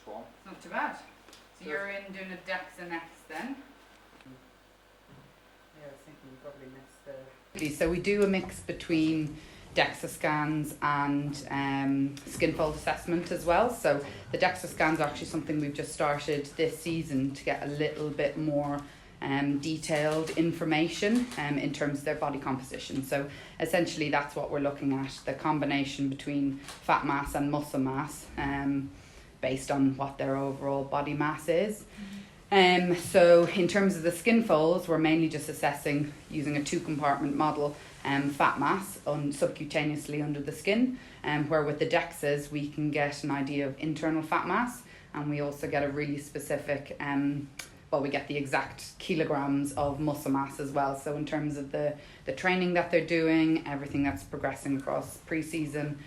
Swan. Not too bad. So you're in doing a DEXA next then? Yeah, I was thinking you probably missed the... So we do a mix between DEXA scans and skin fold assessment as well. So the DEXA scans are actually something we've just started this season to get a little bit more detailed information in terms of their body composition. So essentially that's what we're looking at, the combination between fat mass and muscle mass based on what their overall body mass is. So in terms of the skin folds, we're mainly just assessing using a 2-compartment model fat mass subcutaneously under the skin, where with the DEXAs we can get an idea of internal fat mass, and we also get a really specific we get the exact kilograms of muscle mass as well. So in terms of the training that they're doing, everything that's progressing across pre-season,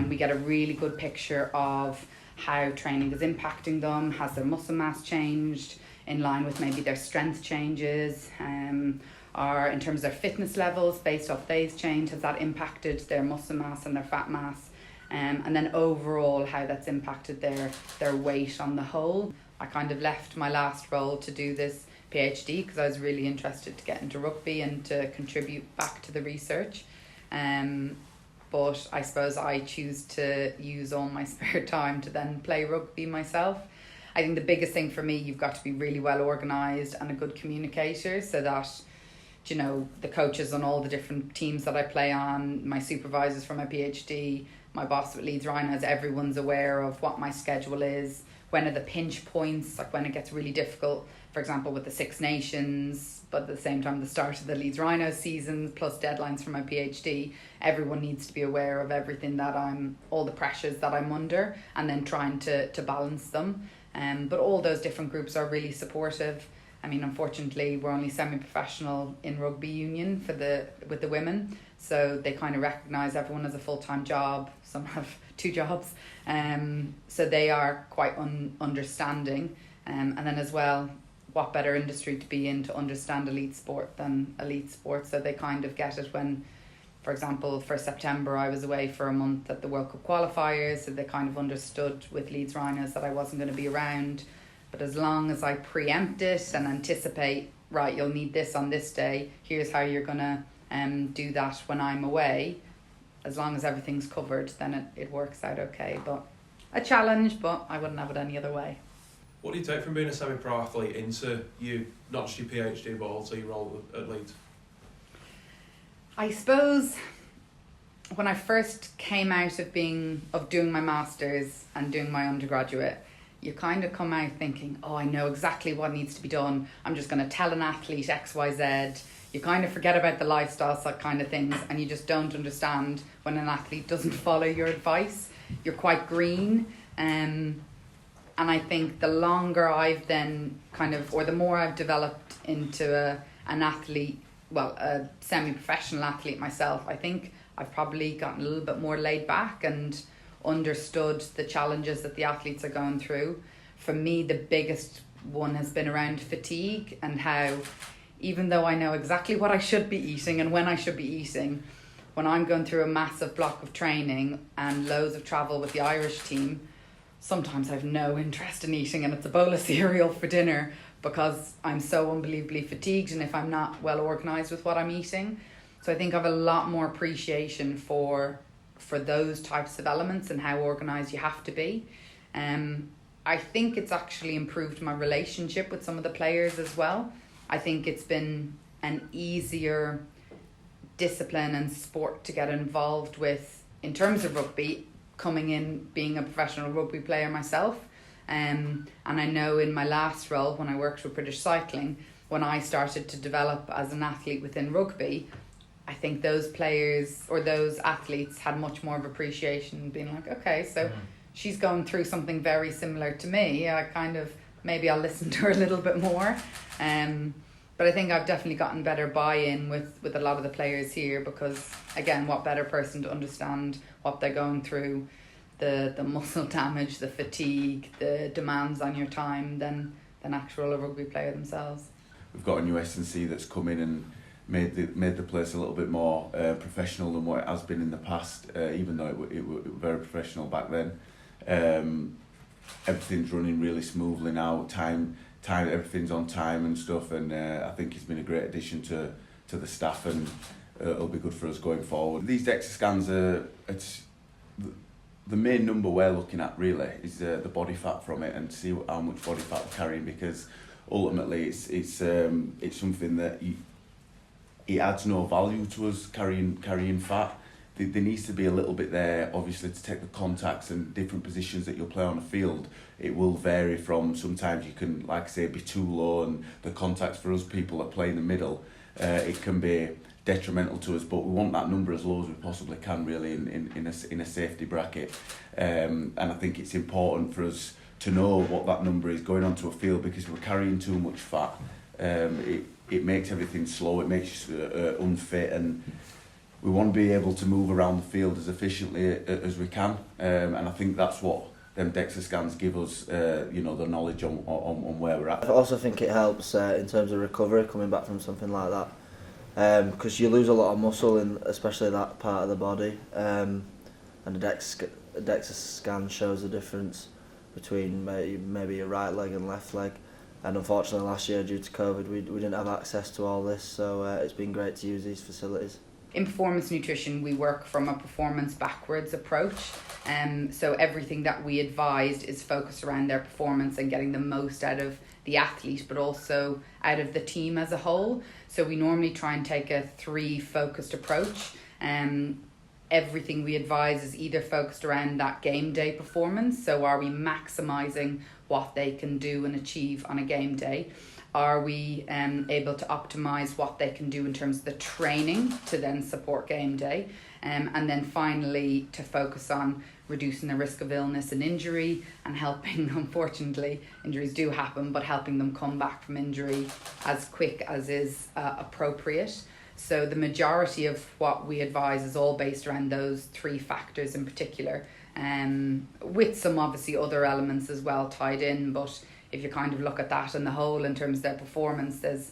we get a really good picture of how training is impacting them. Has their muscle mass changed in line with maybe their strength changes, or in terms of their fitness levels based off those change, has that impacted their muscle mass and their fat mass, and then overall how that's impacted their weight on the whole. I kind of left my last role to do this PhD because I was really interested to get into rugby and to contribute back to the research. But I suppose I choose to use all my spare time to then play rugby myself. I think the biggest thing for me, you've got to be really well organised and a good communicator, so that, you know, the coaches on all the different teams that I play on, my supervisors for my PhD, my boss at Leeds Rhinos, everyone's aware of what my schedule is, when are the pinch points, like when it gets really difficult, for example with the Six Nations, but at the same time the start of the Leeds Rhinos season, plus deadlines for my PhD. Everyone needs to be aware of everything all the pressures that I'm under, and then trying to balance them. But all those different groups are really supportive. I mean, unfortunately, we're only semi-professional in rugby union with the women, so they kind of recognise everyone as a full-time job. Some have 2 jobs, so they are quite understanding. And then as well, what better industry to be in to understand elite sport than elite sport? So they kind of get it when, for example, for September, I was away for a month at the World Cup qualifiers, so they kind of understood with Leeds Rhinos that I wasn't going to be around. But as long as I preempt it and anticipate, right, you'll need this on this day, here's how you're going to do that when I'm away, as long as everything's covered, then it works out okay. But a challenge, but I wouldn't have it any other way. What do you take from being a semi-pro athlete into not just your PhD, but also your role at Leeds? I suppose when I first came out of doing my masters and doing my undergraduate, you kind of come out thinking, oh, I know exactly what needs to be done. I'm just going to tell an athlete X, Y, Z. You kind of forget about the lifestyle kind of things, and you just don't understand when an athlete doesn't follow your advice. You're quite green. And I think the longer I've then the more I've developed into an athlete, a semi-professional athlete myself, I think I've probably gotten a little bit more laid back and understood the challenges that the athletes are going through. For me, the biggest one has been around fatigue, and how even though I know exactly what I should be eating and when I should be eating, when I'm going through a massive block of training and loads of travel with the Irish team, sometimes I've no interest in eating, and it's a bowl of cereal for dinner because I'm so unbelievably fatigued, and if I'm not well organised with what I'm eating. So I think I have a lot more appreciation for those types of elements and how organised you have to be. I think it's actually improved my relationship with some of the players as well. I think it's been an easier discipline and sport to get involved with in terms of rugby, coming in being a professional rugby player myself. And I know in my last role, when I worked with British Cycling, when I started to develop as an athlete within rugby, I think those players or those athletes had much more of appreciation, being like, okay, so she's going through something very similar to me. Maybe I'll listen to her a little bit more. But I think I've definitely gotten better buy-in with a lot of the players here, because again, what better person to understand what they're going through, the muscle damage, the fatigue, the demands on your time than actual rugby player themselves. We've got a new S&C that's come in and made the place a little bit more professional than what it has been in the past, even though it was very professional back then. everything's running really smoothly now. Time, everything's on time and stuff, and I think he's been a great addition to the staff, and it'll be good for us going forward. These DEXA scans it's the main number we're looking at really is the body fat from it, and see how much body fat we're carrying, because ultimately it's something that it adds no value to us carrying fat. There needs to be a little bit there, obviously, to take the contacts and different positions that you'll play on a field. It will vary from, sometimes you can, like I say, be too low, and the contacts for us people that play in the middle, it can be detrimental to us, but we want that number as low as we possibly can really in a safety bracket. And I think it's important for us to know what that number is going onto a field, because if we're carrying too much fat, it makes everything slow, it makes us unfit, and we want to be able to move around the field as efficiently as we can. And I think that's what them DEXA scans give us, the knowledge on where we're at. I also think it helps in terms of recovery, coming back from something like that, because you lose a lot of muscle in especially that part of the body, and the DEXA scan shows the difference between maybe your right leg and left leg. And unfortunately last year, due to COVID, we didn't have access to all this, so it's been great to use these facilities. In performance nutrition, we work from a performance backwards approach. So everything that we advised is focused around their performance and getting the most out of the athlete, but also out of the team as a whole. So we normally try and take a 3-focused approach. Everything we advise is either focused around that game day performance. So are we maximising what they can do and achieve on a game day? Are we able to optimise what they can do in terms of the training to then support game day? And then finally, to focus on reducing the risk of illness and injury, and helping, unfortunately, injuries do happen, but helping them come back from injury as quick as is appropriate. So the majority of what we advise is all based around those 3 factors in particular, with some obviously other elements as well tied in, but if you kind of look at that in the whole in terms of their performance, there's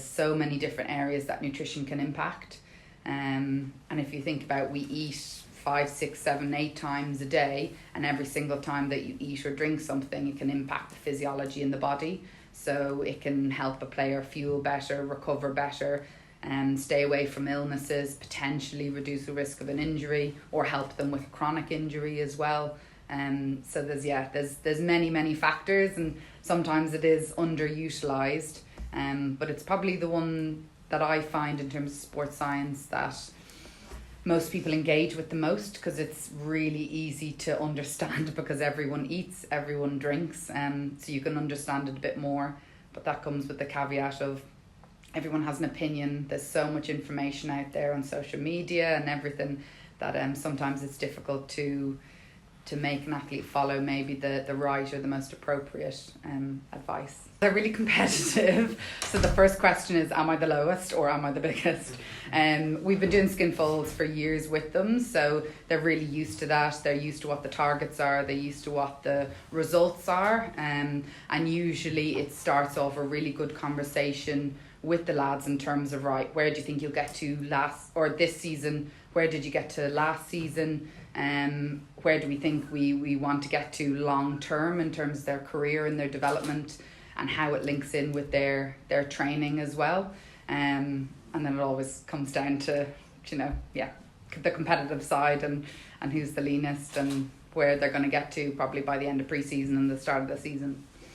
so many different areas that nutrition can impact. And if you think about, we eat 5, 6, 7, 8 times a day, and every single time that you eat or drink something, it can impact the physiology in the body. So it can help a player fuel better, recover better, and stay away from illnesses, potentially reduce the risk of an injury, or help them with chronic injury as well. So there's many factors, and sometimes it is underutilized, but it's probably the one that I find in terms of sports science that most people engage with the most, because it's really easy to understand, because everyone eats, everyone drinks, so you can understand it a bit more. But that comes with the caveat of everyone has an opinion. There's so much information out there on social media and everything that sometimes it's difficult to make an athlete follow maybe the right or the most appropriate advice. They're really competitive. So the first question is, am I the lowest or am I the biggest? We've been doing skin folds for years with them, so they're really used to that. They're used to what the targets are. They're used to what the results are. And usually it starts off a really good conversation with the lads in terms of, right, where do you think you'll get to this season? Where did you get to last season? Where do we think we want to get to long term in terms of their career and their development, and how it links in with their training as well. And then it always comes down to, the competitive side and who's the leanest and where they're going to get to probably by the end of pre-season and the start of the season.